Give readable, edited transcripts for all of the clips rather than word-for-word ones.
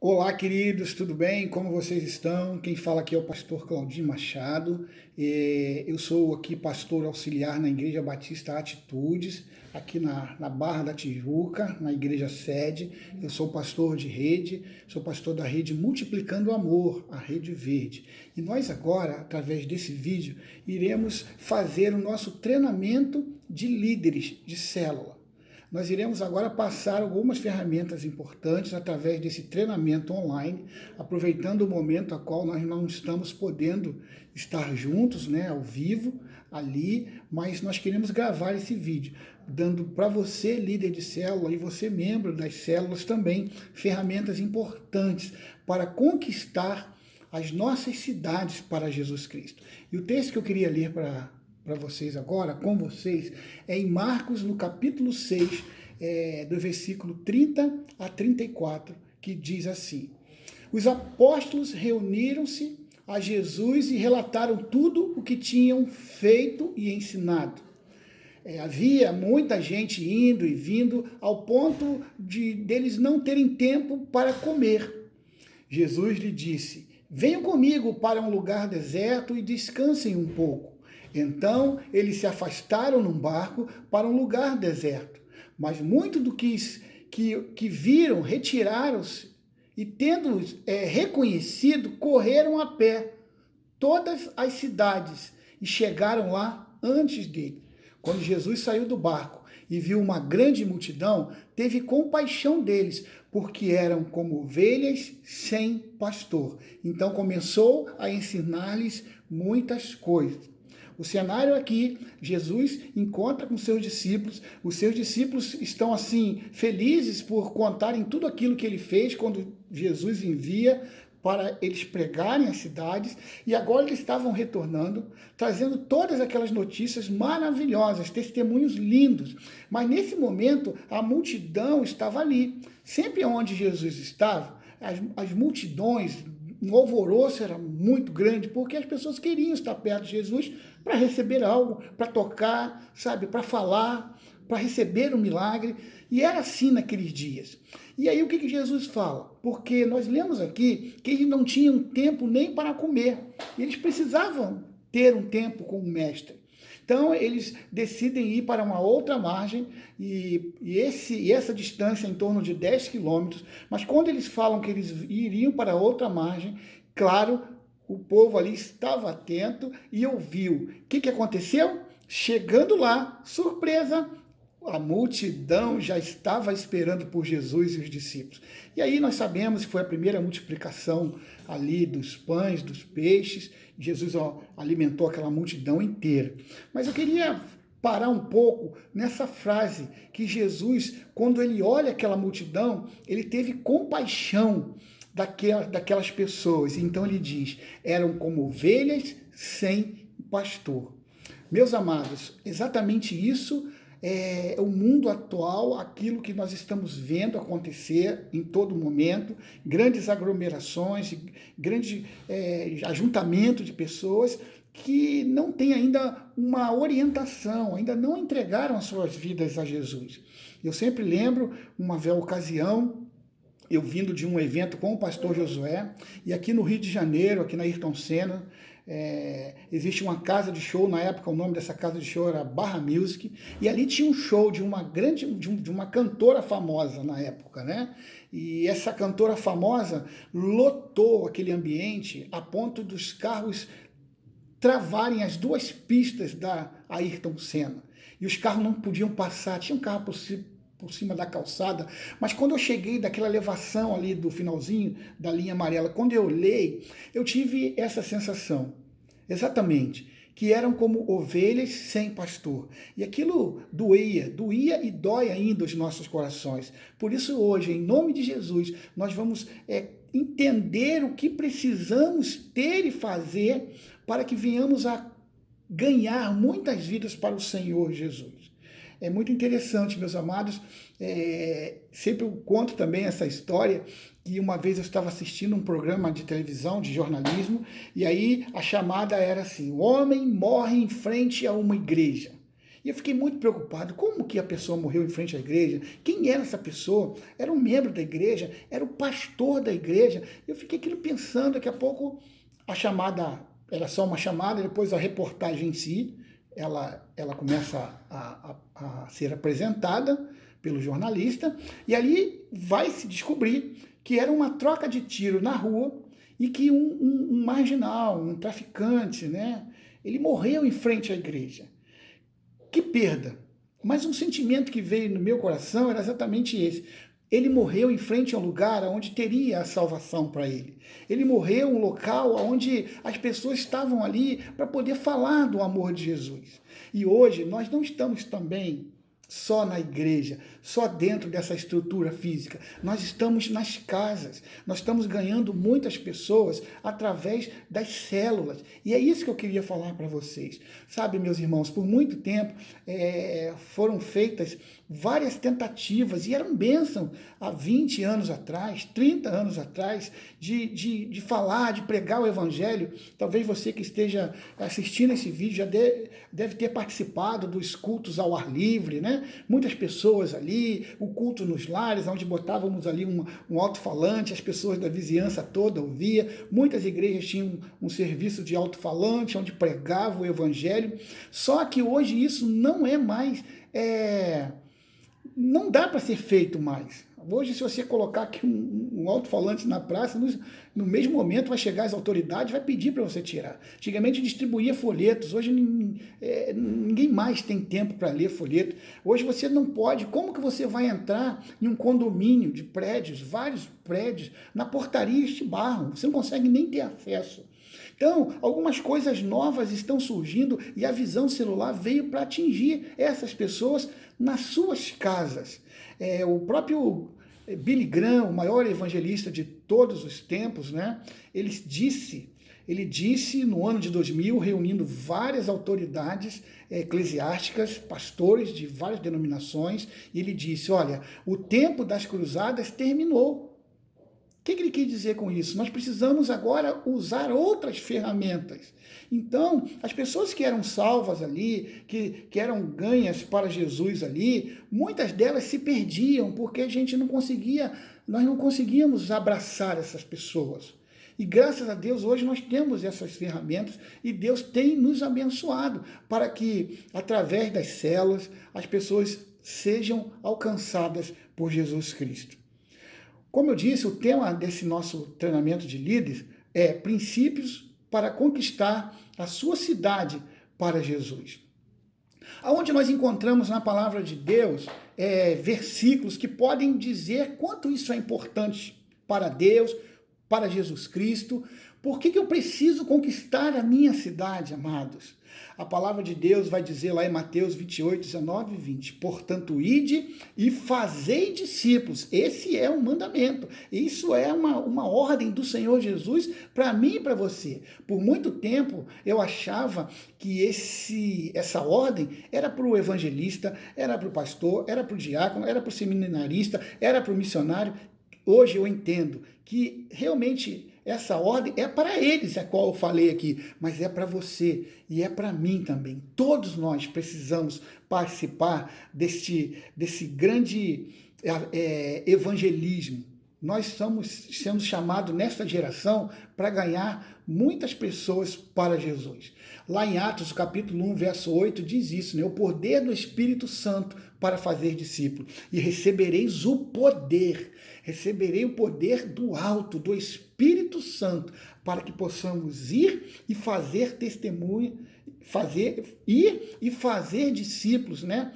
Olá, queridos, tudo bem? Como vocês estão? Quem fala aqui é o pastor Claudinho Machado. Eu sou aqui pastor auxiliar na Igreja Batista Atitudes, aqui na Barra da Tijuca, na igreja sede. Eu sou pastor de rede, sou pastor da rede Multiplicando o Amor, a Rede Verde. E nós agora, através desse vídeo, iremos fazer o nosso treinamento de líderes de célula. Nós iremos agora passar algumas ferramentas importantes através desse treinamento online, aproveitando o momento a qual nós não estamos podendo estar juntos, ao vivo, ali, mas nós queremos gravar esse vídeo, dando para você, líder de célula, e você, membro das células, também ferramentas importantes para conquistar as nossas cidades para Jesus Cristo. E o texto que eu queria ler para vocês agora, com vocês, é em Marcos, no capítulo 6, do versículo 30 a 34, que diz assim: Os apóstolos reuniram-se a Jesus e relataram tudo o que tinham feito e ensinado. Havia muita gente indo e vindo, ao ponto deles não terem tempo para comer. Jesus lhe disse: Venham comigo para um lugar deserto e descansem um pouco. Então, eles se afastaram num barco para um lugar deserto. Mas muito do que viram, retiraram-se e, tendo reconhecido, correram a pé todas as cidades e chegaram lá antes dele. Quando Jesus saiu do barco e viu uma grande multidão, teve compaixão deles, porque eram como ovelhas sem pastor. Então começou a ensinar-lhes muitas coisas. O cenário aqui, Jesus encontra com seus discípulos estão assim felizes por contarem tudo aquilo que ele fez quando Jesus envia para eles pregarem as cidades, e agora eles estavam retornando, trazendo todas aquelas notícias maravilhosas, testemunhos lindos. Mas nesse momento a multidão estava ali. Sempre onde Jesus estava, as multidões, um alvoroço era muito grande, porque as pessoas queriam estar perto de Jesus para receber algo, para tocar, para falar, para receber um milagre. E era assim naqueles dias. E aí o que Jesus fala? Porque nós lemos aqui que eles não tinham tempo nem para comer. Eles precisavam ter um tempo com o mestre. Então, eles decidem ir para uma outra margem, e essa distância é em torno de 10 quilômetros, mas quando eles falam que eles iriam para outra margem, claro, o povo ali estava atento e ouviu. O que aconteceu? Chegando lá, surpresa, a multidão já estava esperando por Jesus e os discípulos. E aí nós sabemos que foi a primeira multiplicação ali dos pães, dos peixes. Jesus alimentou aquela multidão inteira. Mas eu queria parar um pouco nessa frase que Jesus, quando ele olha aquela multidão, ele teve compaixão daquelas pessoas. Então ele diz, eram como ovelhas sem pastor. Meus amados, exatamente isso é o mundo atual, aquilo que nós estamos vendo acontecer em todo momento, grandes aglomerações, grande ajuntamento de pessoas que não têm ainda uma orientação, ainda não entregaram as suas vidas a Jesus. Eu sempre lembro uma ocasião, eu vindo de um evento com o pastor Josué, e aqui no Rio de Janeiro, aqui na Ayrton Senna, existe uma casa de show, na época o nome dessa casa de show era Barra Music, e ali tinha um show de uma cantora famosa na época, né? E essa cantora famosa lotou aquele ambiente a ponto dos carros travarem as duas pistas da Ayrton Senna, e os carros não podiam passar, tinha um carro por cima da calçada, mas quando eu cheguei daquela elevação ali do finalzinho da linha amarela, quando eu olhei, eu tive essa sensação, exatamente, que eram como ovelhas sem pastor. E aquilo doía e dói ainda os nossos corações. Por isso hoje, em nome de Jesus, nós vamos entender o que precisamos ter e fazer para que venhamos a ganhar muitas vidas para o Senhor Jesus. É muito interessante, meus amados, sempre eu conto também essa história, que uma vez eu estava assistindo um programa de televisão, de jornalismo, e aí a chamada era assim, o homem morre em frente a uma igreja. E eu fiquei muito preocupado. Como que a pessoa morreu em frente à igreja? Quem era essa pessoa? Era um membro da igreja? Era o pastor da igreja? Eu fiquei aquilo pensando, daqui a pouco a chamada era só uma chamada, depois a reportagem em si, ela começa a ser apresentada pelo jornalista, e ali vai se descobrir que era uma troca de tiro na rua e que um marginal, um traficante, né, ele morreu em frente à igreja. Que perda! Mas um sentimento que veio no meu coração era exatamente esse. Ele morreu em frente a um lugar onde teria a salvação para ele. Ele morreu em um local onde as pessoas estavam ali para poder falar do amor de Jesus. E hoje nós não estamos também só na igreja, só dentro dessa estrutura física. Nós estamos nas casas, nós estamos ganhando muitas pessoas através das células. E é isso que eu queria falar para vocês. Sabe, meus irmãos, por muito tempo foram feitas várias tentativas, e eram bênção há 20 anos atrás, 30 anos atrás, de falar, de pregar o evangelho. Talvez você que esteja assistindo esse vídeo já deve ter participado dos cultos ao ar livre, né? Muitas pessoas ali, o culto nos lares, onde botávamos ali um alto-falante, as pessoas da vizinhança toda ouviam. Muitas igrejas tinham um serviço de alto-falante, onde pregava o evangelho. Só que hoje isso não é mais... não dá para ser feito mais. Hoje, se você colocar aqui um alto-falante na praça, no mesmo momento vai chegar as autoridades e vai pedir para você tirar. Antigamente distribuía folhetos, hoje ninguém mais tem tempo para ler folheto. Hoje você não pode. Como que você vai entrar em um condomínio de prédios, vários prédios, na portaria te barram, você não consegue nem ter acesso. Então, algumas coisas novas estão surgindo e a visão celular veio para atingir essas pessoas nas suas casas. O próprio Billy Graham, o maior evangelista de todos os tempos, né, ele disse no ano de 2000, reunindo várias autoridades eclesiásticas, pastores de várias denominações, e ele disse, olha, o tempo das cruzadas terminou. O que ele quis dizer com isso? Nós precisamos agora usar outras ferramentas. Então, as pessoas que eram salvas ali, que eram ganhas para Jesus ali, muitas delas se perdiam, porque nós não conseguíamos abraçar essas pessoas. E graças a Deus, hoje nós temos essas ferramentas e Deus tem nos abençoado para que, através das células, as pessoas sejam alcançadas por Jesus Cristo. Como eu disse, o tema desse nosso treinamento de líderes é princípios para conquistar a sua cidade para Jesus. Aonde nós encontramos na palavra de Deus versículos que podem dizer quanto isso é importante para Deus, para Jesus Cristo. Por que eu preciso conquistar a minha cidade, amados? A palavra de Deus vai dizer lá em Mateus 28, 19 e 20, portanto, ide e fazei discípulos. Esse é um mandamento. Isso é uma ordem do Senhor Jesus para mim e para você. Por muito tempo, eu achava que essa ordem era para o evangelista, era para o pastor, era para o diácono, era para o seminarista, era para o missionário. Hoje eu entendo que realmente essa ordem é para eles, a qual eu falei aqui, mas é para você e é para mim também. Todos nós precisamos participar desse grande evangelismo. Nós estamos sendo chamados nesta geração para ganhar muitas pessoas para Jesus. Lá em Atos, capítulo 1, verso 8, diz isso, né? O poder do Espírito Santo para fazer discípulos. E recebereis o poder. Receberei o poder do alto, do Espírito Santo, para que possamos ir e fazer testemunho, ir e fazer discípulos, né?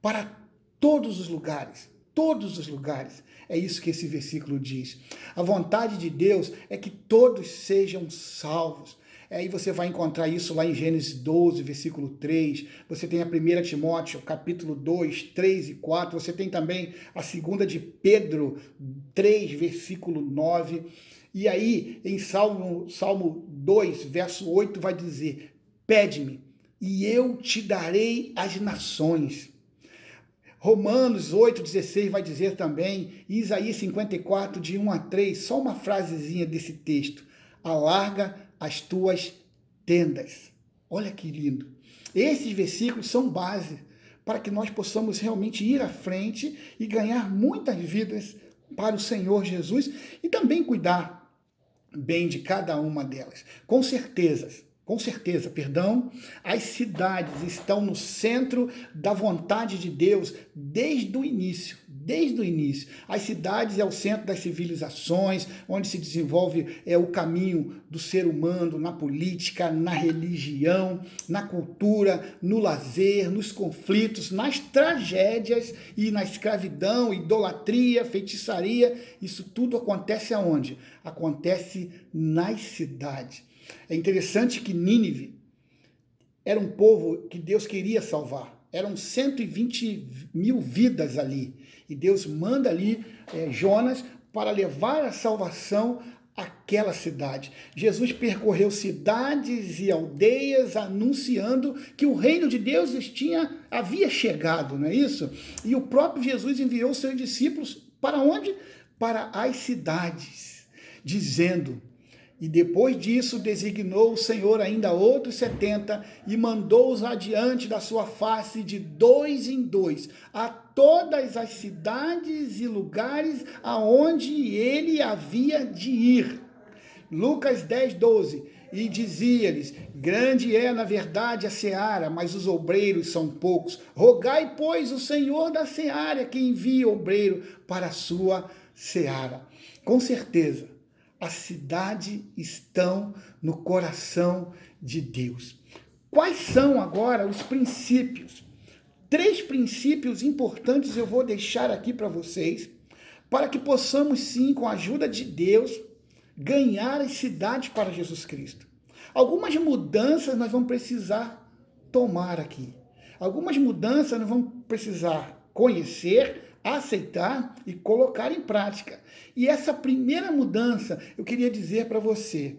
Para todos os lugares. Todos os lugares. É isso que esse versículo diz. A vontade de Deus é que todos sejam salvos. Aí você vai encontrar isso lá em Gênesis 12, versículo 3. Você tem a 1 Timóteo, capítulo 2, 3 e 4. Você tem também a 2 de Pedro 3, versículo 9. E aí, em Salmo 2, verso 8, vai dizer, pede-me, e eu te darei as nações. Romanos 8,16 vai dizer também, e Isaías 54, de 1 a 3, só uma frasezinha desse texto, alarga as tuas tendas. Olha que lindo. Esses versículos são base para que nós possamos realmente ir à frente e ganhar muitas vidas para o Senhor Jesus e também cuidar bem de cada uma delas. Com certeza, as cidades estão no centro da vontade de Deus desde o início. As cidades é o centro das civilizações, onde se desenvolve o caminho do ser humano na política, na religião, na cultura, no lazer, nos conflitos, nas tragédias e na escravidão, idolatria, feitiçaria. Isso tudo acontece aonde? Acontece nas cidades. É interessante que Nínive era um povo que Deus queria salvar. Eram 120 mil vidas ali. E Deus manda ali Jonas para levar a salvação àquela cidade. Jesus percorreu cidades e aldeias anunciando que o reino de Deus havia chegado, não é isso? E o próprio Jesus enviou seus discípulos para onde? Para as cidades, dizendo... E depois disso designou o Senhor ainda outros 70 e mandou-os adiante da sua face de 2 em 2 a todas as cidades e lugares aonde ele havia de ir. Lucas 10, 12. E dizia-lhes, grande é na verdade a seara, mas os obreiros são poucos. Rogai, pois, o Senhor da seara que envie obreiro para a sua seara. Com certeza, a cidade estão no coração de Deus. Quais são agora os princípios? 3 princípios importantes eu vou deixar aqui para vocês, para que possamos sim, com a ajuda de Deus, ganhar as cidades para Jesus Cristo. Algumas mudanças nós vamos precisar tomar aqui. Algumas mudanças nós vamos precisar conhecer, aceitar e colocar em prática. E essa primeira mudança, eu queria dizer para você,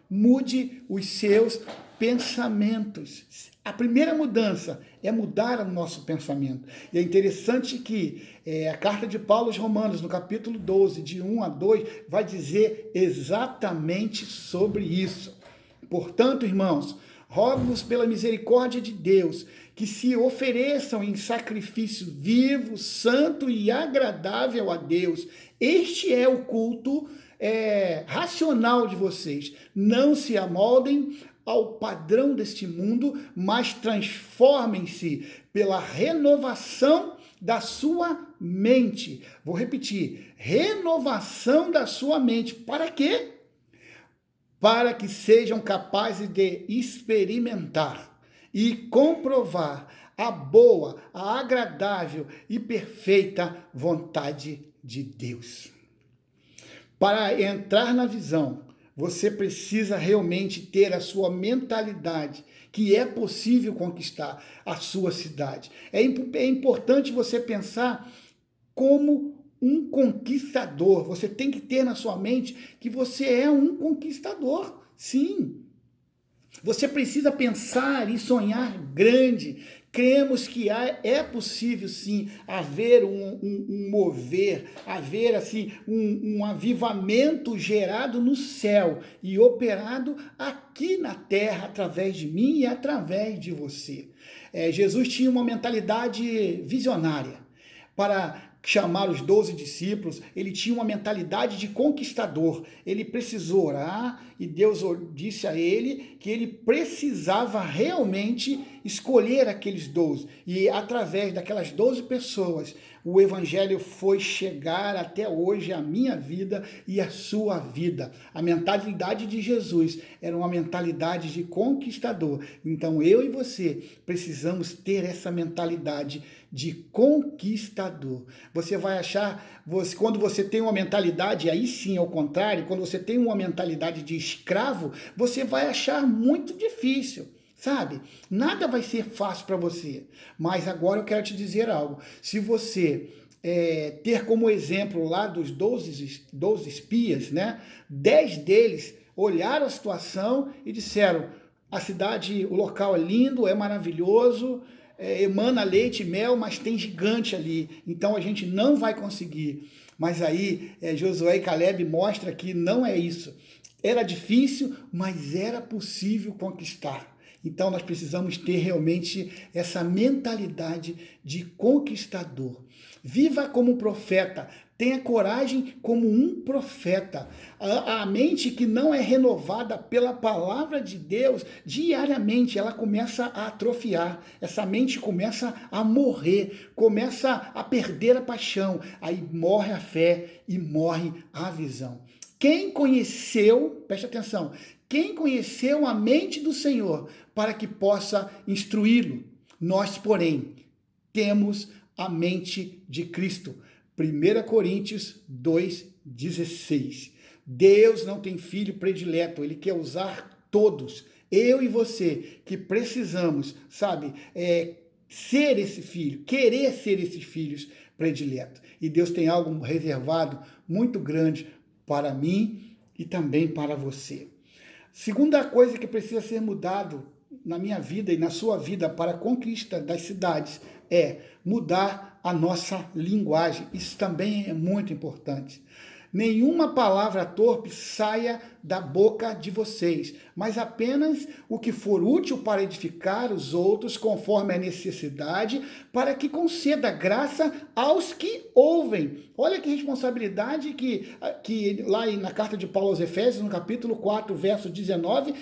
mude os seus pensamentos. A primeira mudança é mudar o nosso pensamento. E é interessante que a carta de Paulo aos Romanos, no capítulo 12, de 1 a 2, vai dizer exatamente sobre isso. Portanto, irmãos, rogo-vos pela misericórdia de Deus, que se ofereçam em sacrifício vivo, santo e agradável a Deus. Este é o culto racional de vocês. Não se amoldem ao padrão deste mundo, mas transformem-se pela renovação da sua mente. Vou repetir, renovação da sua mente. Para quê? Para que sejam capazes de experimentar e comprovar a boa, a agradável e perfeita vontade de Deus. Para entrar na visão, você precisa realmente ter a sua mentalidade, que é possível conquistar a sua cidade. É importante você pensar como um conquistador. Você tem que ter na sua mente que você é um conquistador. Sim. Você precisa pensar e sonhar grande. Cremos que é possível, sim, haver um mover, haver, assim, um avivamento gerado no céu e operado aqui na terra, através de mim e através de você. Jesus tinha uma mentalidade visionária para chamar os 12 discípulos. Ele tinha uma mentalidade de conquistador. Ele precisou orar e Deus disse a ele que ele precisava realmente escolher aqueles 12. E através daquelas 12 pessoas, o evangelho foi chegar até hoje à minha vida e à sua vida. A mentalidade de Jesus era uma mentalidade de conquistador. Então eu e você precisamos ter essa mentalidade de conquistador. Você vai achar, quando você tem uma mentalidade, aí sim, ao contrário, quando você tem uma mentalidade de escravo, você vai achar muito difícil, sabe? Nada vai ser fácil para você. Mas agora eu quero te dizer algo. Se você ter como exemplo lá dos 12 espias, né? 10 deles olharam a situação e disseram, a cidade, o local é lindo, é maravilhoso, emana leite e mel, mas tem gigante ali, então a gente não vai conseguir. Mas aí Josué e Caleb mostram que não é isso. Era difícil, mas era possível conquistar. Então nós precisamos ter realmente essa mentalidade de conquistador. Viva como profeta, tenha coragem como um profeta. A mente que não é renovada pela palavra de Deus, diariamente ela começa a atrofiar. Essa mente começa a morrer, começa a perder a paixão. Aí morre a fé e morre a visão. Quem conheceu, preste atenção, quem conheceu a mente do Senhor para que possa instruí-lo? Nós, porém, temos a mente de Cristo. 1 Coríntios 2,16. Deus não tem filho predileto, Ele quer usar todos. Eu e você, que precisamos, sabe, ser esse filho, querer ser esses filhos prediletos. E Deus tem algo reservado muito grande para mim e também para você. Segunda coisa que precisa ser mudado na minha vida e na sua vida para a conquista das cidades é mudar a nossa linguagem. Isso também é muito importante. Nenhuma palavra torpe saia da boca de vocês, mas apenas o que for útil para edificar os outros conforme a necessidade, para que conceda graça aos que ouvem. Olha que responsabilidade que lá na carta de Paulo aos Efésios, no capítulo 4, verso 19,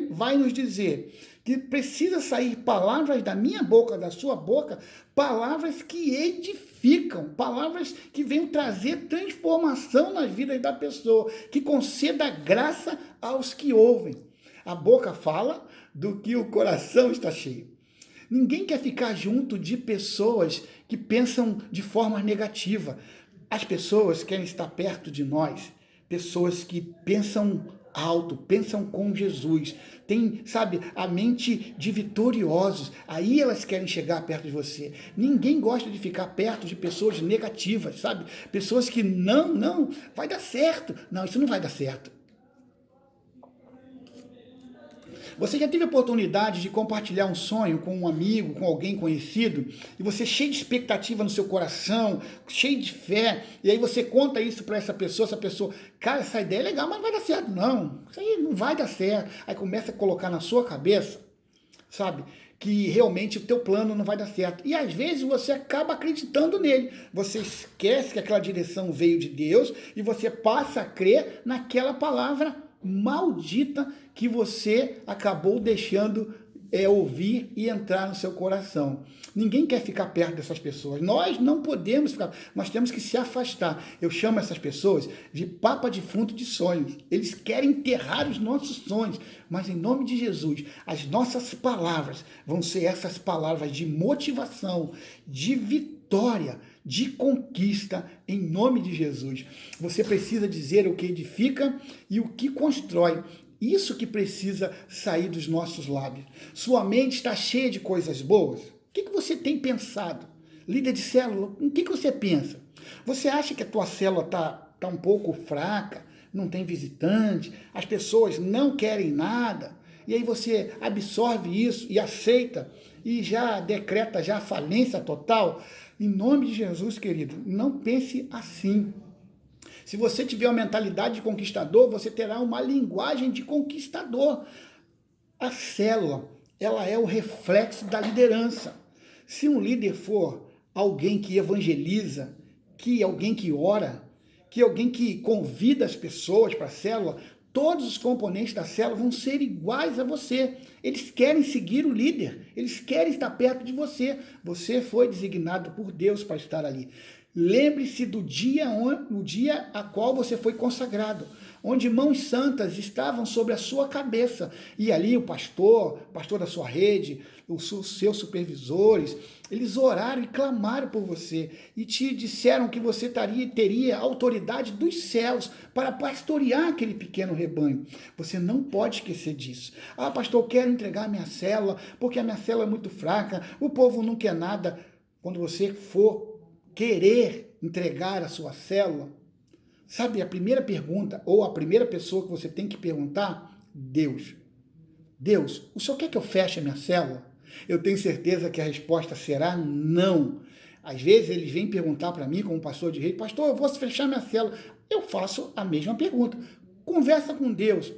vai nos dizer que precisa sair palavras da minha boca, da sua boca, palavras que edificam, palavras que venham trazer transformação nas vidas da pessoa, que conceda graça aos que ouvem. A boca fala do que o coração está cheio. Ninguém quer ficar junto de pessoas que pensam de forma negativa. As pessoas querem estar perto de nós, pessoas que pensam alto, pensam com Jesus, tem, sabe, a mente de vitoriosos, aí elas querem chegar perto de você. Ninguém gosta de ficar perto de pessoas negativas, sabe, pessoas que não, vai dar certo, não, isso não vai dar certo. Você já teve a oportunidade de compartilhar um sonho com um amigo, com alguém conhecido, e você cheio de expectativa no seu coração, cheio de fé, e aí você conta isso para essa pessoa, cara, essa ideia é legal, mas não vai dar certo, não. Isso aí não vai dar certo. Aí começa a colocar na sua cabeça, sabe, que realmente o teu plano não vai dar certo. E às vezes você acaba acreditando nele. Você esquece que aquela direção veio de Deus e você passa a crer naquela palavra maldita que você acabou deixando ouvir e entrar no seu coração. Ninguém quer ficar perto dessas pessoas. Nós não podemos ficar, nós temos que se afastar. Eu chamo essas pessoas de papa defunto de sonhos. Eles querem enterrar os nossos sonhos, mas em nome de Jesus, as nossas palavras vão ser essas palavras de motivação, de vitória, de conquista, em nome de Jesus. Você precisa dizer o que edifica e o que constrói. Isso que precisa sair dos nossos lábios. Sua mente está cheia de coisas boas? O que você tem pensado? Líder de célula, o que você pensa? Você acha que a tua célula está um pouco fraca? Não tem visitante? As pessoas não querem nada? E aí você absorve isso e aceita e já decreta já a falência total? Em nome de Jesus, querido, não pense assim. Se você tiver uma mentalidade de conquistador, você terá uma linguagem de conquistador. A célula, ela é o reflexo da liderança. Se um líder for alguém que evangeliza, que alguém que ora, que alguém que convida as pessoas para a célula, todos os componentes da célula vão ser iguais a você. Eles querem seguir o líder, eles querem estar perto de você. Você foi designado por Deus para estar ali. Lembre-se do dia, no dia a qual você foi consagrado, onde mãos santas estavam sobre a sua cabeça. E ali o pastor da sua rede, os seus supervisores, eles oraram e clamaram por você e te disseram que você teria a autoridade dos céus para pastorear aquele pequeno rebanho. Você não pode esquecer disso. Ah, pastor, eu quero entregar minha célula porque a minha célula é muito fraca, o povo não quer nada. Quando você for querer entregar a sua célula, sabe, a primeira pergunta, ou a primeira pessoa que você tem que perguntar, Deus, o senhor quer que eu feche a minha célula? Eu tenho certeza que a resposta será não. Às vezes eles vêm perguntar para mim, como pastor de rede, pastor, eu vou fechar minha célula. Eu faço a mesma pergunta. Conversa com Deus.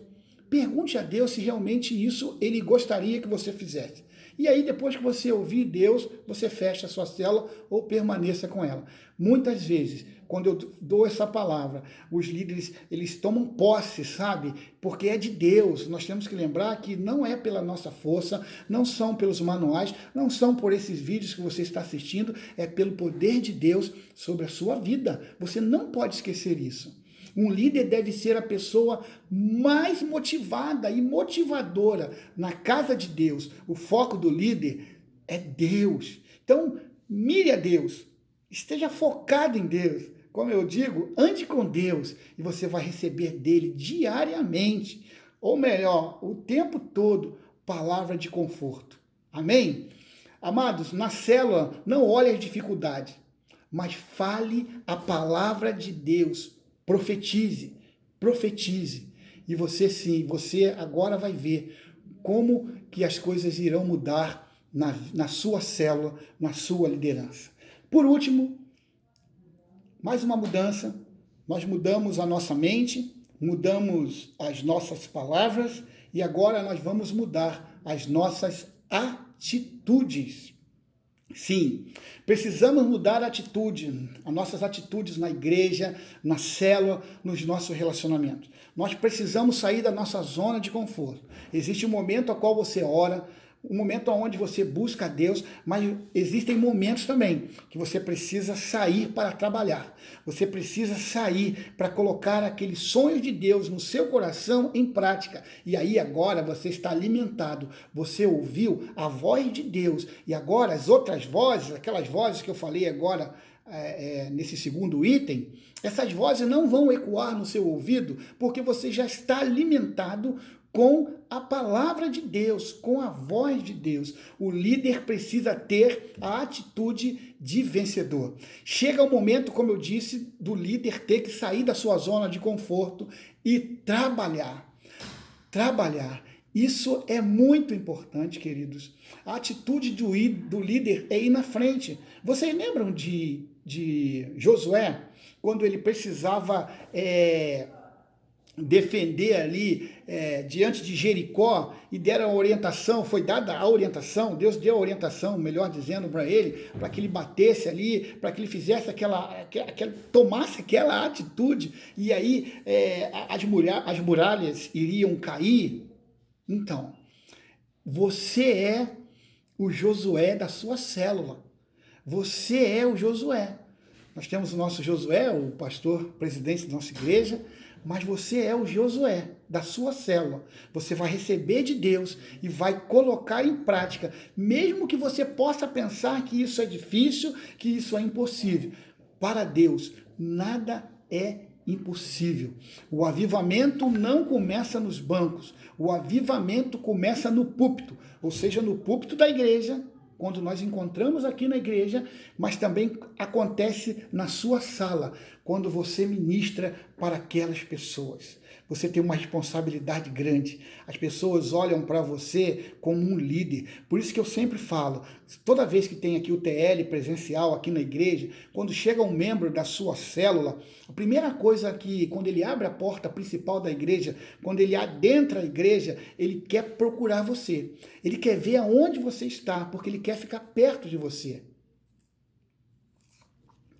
pergunte a Deus se realmente isso Ele gostaria que você fizesse. E aí, depois que você ouvir Deus, você fecha a sua célula ou permaneça com ela. Muitas vezes, quando eu dou essa palavra, os líderes, eles tomam posse, sabe? Porque é de Deus. Nós temos que lembrar que não é pela nossa força, não são pelos manuais, não são por esses vídeos que você está assistindo, é pelo poder de Deus sobre a sua vida. Você não pode esquecer isso. Um líder deve ser a pessoa mais motivada e motivadora na casa de Deus. O foco do líder é Deus. Então, mire a Deus. Esteja focado em Deus. Como eu digo, ande com Deus e você vai receber dele diariamente, ou melhor, o tempo todo, palavra de conforto. Amém? Amados, na célula, não olhe as dificuldades, mas fale a palavra de Deus. Profetize, profetize. E você sim, você agora vai ver como que as coisas irão mudar na sua célula, na sua liderança. Por último, mais uma mudança. Nós mudamos a nossa mente, mudamos as nossas palavras e agora nós vamos mudar as nossas atitudes. Sim, precisamos mudar a atitude, as nossas atitudes na igreja, na célula, nos nossos relacionamentos. Nós precisamos sair da nossa zona de conforto. Existe um momento ao qual você ora, um momento onde você busca a Deus, mas existem momentos também que você precisa sair para trabalhar. Você precisa sair para colocar aqueles sonhos de Deus no seu coração em prática. E aí agora você está alimentado. Você ouviu a voz de Deus. E agora as outras vozes, aquelas vozes que eu falei agora nesse segundo item, essas vozes não vão ecoar no seu ouvido porque você já está alimentado com a palavra de Deus, com a voz de Deus. O líder precisa ter a atitude de vencedor. Chega o momento, como eu disse, do líder ter que sair da sua zona de conforto e trabalhar. Trabalhar. Isso é muito importante, queridos. A atitude do líder é ir na frente. Vocês lembram de Josué, quando ele precisava defender ali diante de Jericó e deram a orientação, foi dada a orientação, Deus deu a orientação, melhor dizendo, para ele, para que ele batesse ali, para que ele fizesse tomasse aquela atitude, e aí as muralhas iriam cair. Então, você é o Josué da sua célula. Você é o Josué. Nós temos o nosso Josué, o pastor presidente da nossa igreja, mas você é o Josué da sua célula. Você vai receber de Deus e vai colocar em prática, mesmo que você possa pensar que isso é difícil, que isso é impossível. Para Deus, nada é impossível. O avivamento não começa nos bancos. O avivamento começa no púlpito, ou seja, no púlpito da igreja, quando nós encontramos aqui na igreja, mas também acontece na sua sala, quando você ministra para aquelas pessoas. Você tem uma responsabilidade grande. As pessoas olham para você como um líder. Por isso que eu sempre falo, toda vez que tem aqui o TL presencial aqui na igreja, quando chega um membro da sua célula, a primeira coisa que, quando ele abre a porta principal da igreja, quando ele adentra a igreja, ele quer procurar você. Ele quer ver aonde você está, porque ele quer ficar perto de você.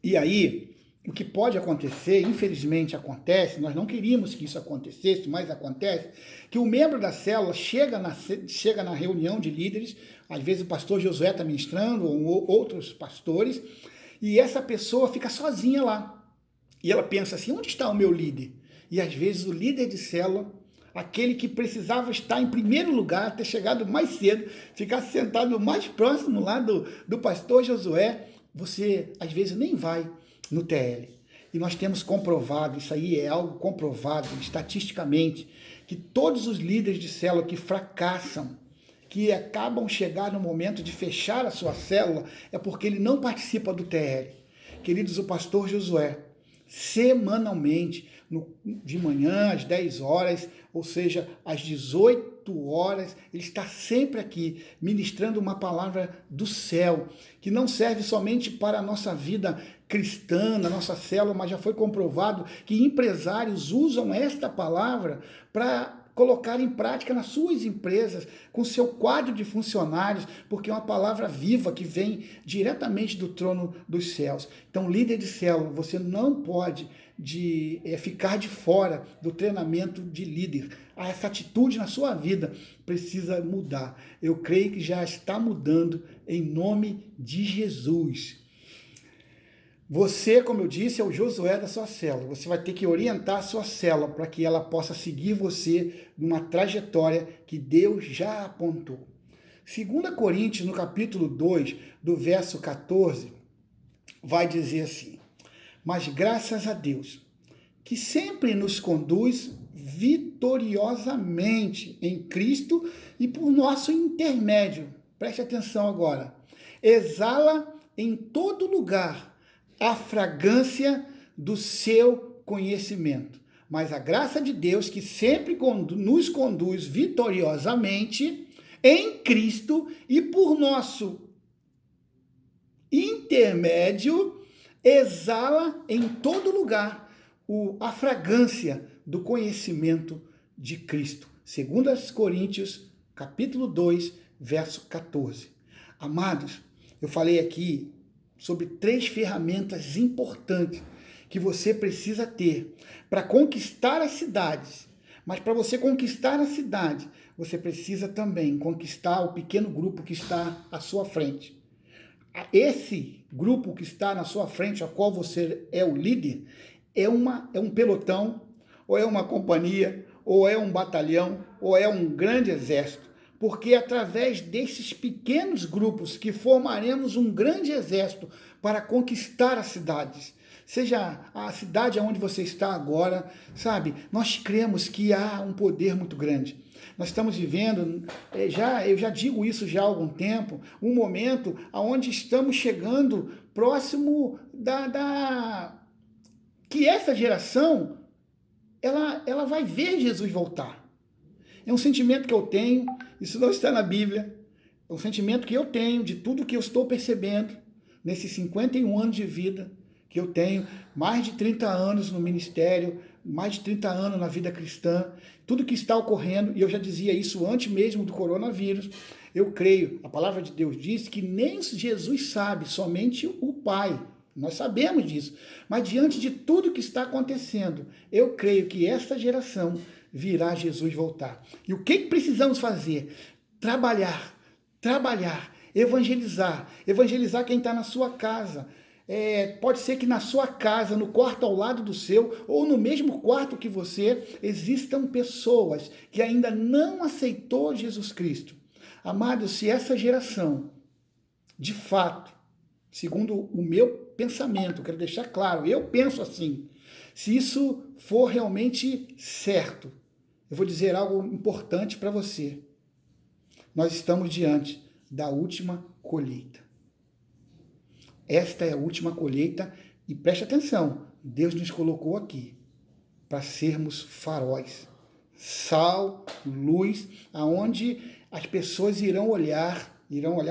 E aí, o que pode acontecer, infelizmente acontece, nós não queríamos que isso acontecesse, mas acontece, que o membro da célula chega na reunião de líderes, às vezes o pastor Josué está ministrando, ou outros pastores, e essa pessoa fica sozinha lá. E ela pensa assim, onde está o meu líder? E às vezes o líder de célula, aquele que precisava estar em primeiro lugar, ter chegado mais cedo, ficar sentado mais próximo lá do pastor Josué, você às vezes nem vai no TL. E nós temos comprovado, isso aí é algo comprovado estatisticamente, que todos os líderes de célula que fracassam, que acabam chegando no momento de fechar a sua célula, é porque ele não participa do TL. Queridos, o pastor Josué, semanalmente, de manhã às 10 horas, ou seja, às 18 horas, ele está sempre aqui ministrando uma palavra do céu, que não serve somente para a nossa vida cristã, na nossa célula, mas já foi comprovado que empresários usam esta palavra para colocar em prática nas suas empresas, com seu quadro de funcionários, porque é uma palavra viva que vem diretamente do trono dos céus. Então, líder de célula, você não pode ficar de fora do treinamento de líder. Essa atitude na sua vida precisa mudar. Eu creio que já está mudando em nome de Jesus. Você, como eu disse, é o Josué da sua célula. Você vai ter que orientar a sua célula para que ela possa seguir você numa trajetória que Deus já apontou. 2 Coríntios, no capítulo 2, do verso 14, vai dizer assim: mas graças a Deus, que sempre nos conduz vitoriosamente em Cristo e por nosso intermédio. Preste atenção agora. Exala em todo lugar a fragrância do seu conhecimento. Mas a graça de Deus, que sempre nos conduz vitoriosamente em Cristo e por nosso intermédio, exala em todo lugar a fragrância do conhecimento de Cristo. 2 Coríntios, capítulo 2, verso 14. Amados, eu falei aqui sobre 3 ferramentas importantes que você precisa ter para conquistar as cidades. Mas para você conquistar a cidade, você precisa também conquistar o pequeno grupo que está à sua frente. Esse grupo que está na sua frente, a qual você é o líder, é um pelotão, ou é uma companhia, ou é um batalhão, ou é um grande exército. Porque é através desses pequenos grupos que formaremos um grande exército para conquistar as cidades. Seja a cidade onde você está agora, sabe? Nós cremos que há um poder muito grande. Nós estamos vivendo, eu já digo isso já há algum tempo, um momento onde estamos chegando próximo que essa geração, ela vai ver Jesus voltar. É um sentimento que eu tenho, isso não está na Bíblia, é um sentimento que eu tenho de tudo que eu estou percebendo nesses 51 anos de vida que eu tenho, mais de 30 anos no ministério, mais de 30 anos na vida cristã, tudo que está ocorrendo, e eu já dizia isso antes mesmo do coronavírus, eu creio, a palavra de Deus diz que nem Jesus sabe, somente o Pai. Nós sabemos disso, mas diante de tudo que está acontecendo, eu creio que esta geração virá Jesus voltar. E o que precisamos fazer? Trabalhar, evangelizar quem está na sua casa. Pode ser que na sua casa, no quarto ao lado do seu, ou no mesmo quarto que você, existam pessoas que ainda não aceitou Jesus Cristo. Amados, se essa geração, de fato, segundo o meu pensamento, quero deixar claro, eu penso assim, se isso for realmente certo, eu vou dizer algo importante para você. Nós estamos diante da última colheita. Esta é a última colheita e preste atenção, Deus nos colocou aqui para sermos faróis, sal, luz, aonde as pessoas irão olhar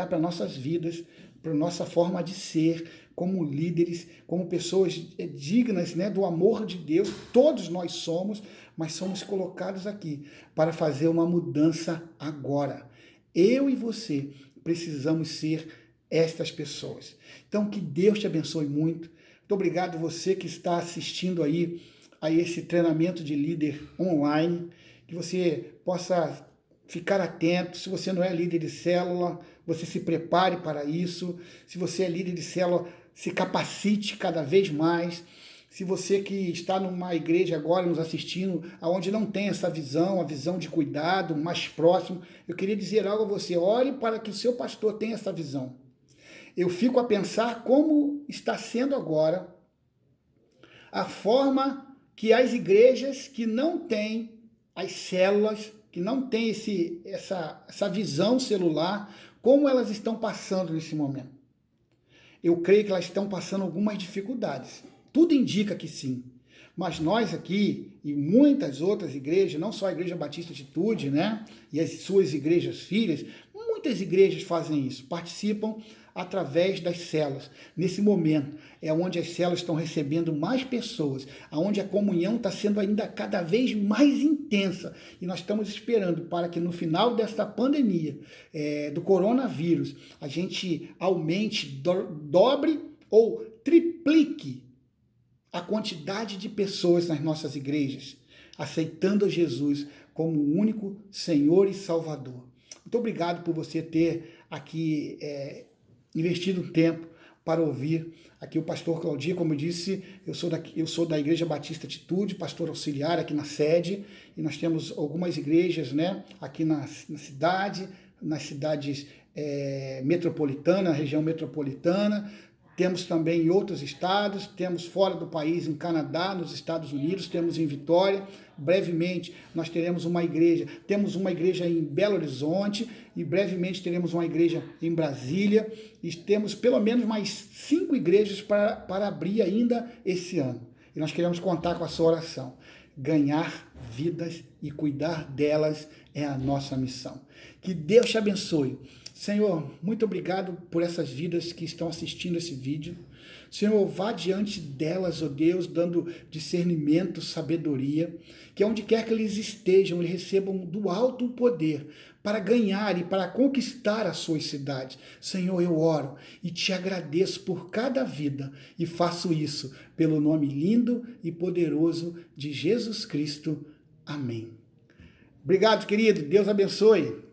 para nossas vidas, para nossa forma de ser, como líderes, como pessoas dignas, né, do amor de Deus. Todos nós somos, mas somos colocados aqui para fazer uma mudança agora. Eu e você precisamos ser estas pessoas. Então, que Deus te abençoe muito. Muito obrigado você que está assistindo aí a esse treinamento de líder online, que você possa ficar atento. Se você não é líder de célula, você se prepare para isso. Se você é líder de célula, se capacite cada vez mais. Se você que está numa igreja agora nos assistindo, onde não tem essa visão, a visão de cuidado, mais próximo, eu queria dizer algo a você. Ore para que o seu pastor tenha essa visão. Eu fico a pensar como está sendo agora a forma que as igrejas que não têm as células, que não têm essa visão celular, como elas estão passando nesse momento. Eu creio que elas estão passando algumas dificuldades. Tudo indica que sim. Mas nós aqui, e muitas outras igrejas, não só a Igreja Batista Atitude, né? E as suas igrejas filhas, muitas igrejas fazem isso, participam através das células. Nesse momento é onde as células estão recebendo mais pessoas, onde a comunhão está sendo ainda cada vez mais intensa. E nós estamos esperando para que no final desta pandemia do coronavírus, a gente aumente, dobre ou triplique a quantidade de pessoas nas nossas igrejas, aceitando Jesus como o único Senhor e Salvador. Muito obrigado por você ter aqui investido um tempo para ouvir aqui o pastor Claudir. Como eu disse, eu sou da Igreja Batista Atitude, pastor auxiliar aqui na sede, e nós temos algumas igrejas, né, aqui na cidade, nas cidades metropolitanas, região metropolitana. Temos também em outros estados, temos fora do país, em Canadá, nos Estados Unidos, temos em Vitória. Brevemente nós teremos uma igreja, temos uma igreja em Belo Horizonte e brevemente teremos uma igreja em Brasília. E temos pelo menos mais 5 igrejas para abrir ainda esse ano. E nós queremos contar com a sua oração. Ganhar vidas e cuidar delas é a nossa missão. Que Deus te abençoe. Senhor, muito obrigado por essas vidas que estão assistindo esse vídeo. Senhor, vá diante delas, ó Deus, dando discernimento, sabedoria, que onde quer que eles estejam, eles recebam do alto o poder para ganhar e para conquistar as suas cidades. Senhor, eu oro e te agradeço por cada vida e faço isso pelo nome lindo e poderoso de Jesus Cristo. Amém. Obrigado, querido. Deus abençoe.